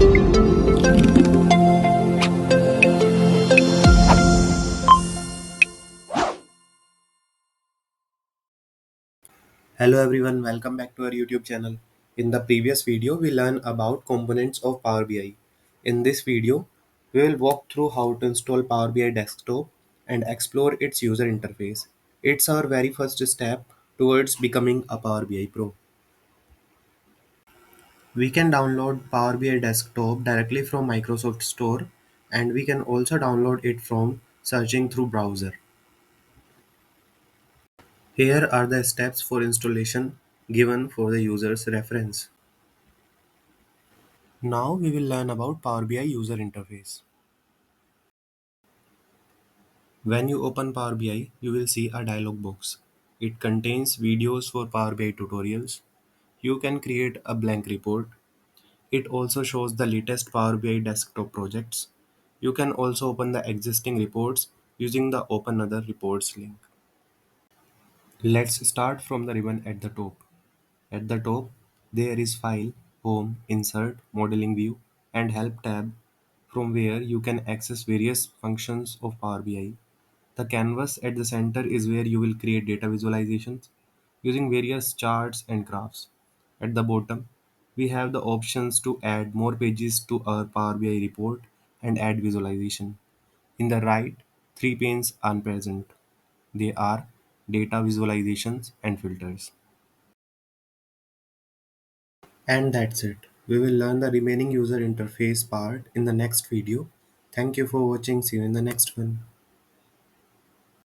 Hello everyone, welcome back to our YouTube channel. In the previous video, we learned about components of Power BI. In this video, we will walk through how to install Power BI Desktop and explore its user interface. It's our very first step towards becoming a Power BI Pro. We can download Power BI Desktop directly from Microsoft Store, and we can also download it from searching through browser. Here are the steps for installation given for the user's reference. Now we will learn about Power BI user interface. When you open Power BI, you will see a dialog box. It contains videos for Power BI tutorials. You can create a blank report. It also shows the latest Power BI desktop projects. You can also open the existing reports using the Open Other Reports link. Let's start from the ribbon at the top. At the top, there is File, Home, Insert, Modeling View, and Help tab, from where you can access various functions of Power BI. The canvas at the center is where you will create data visualizations using various charts and graphs. At the bottom, we have the options to add more pages to our Power BI report and add visualization. In the right, three panes are present. They are data visualizations and filters. And that's it. We will learn the remaining user interface part in the next video. Thank you for watching. See you in the next one.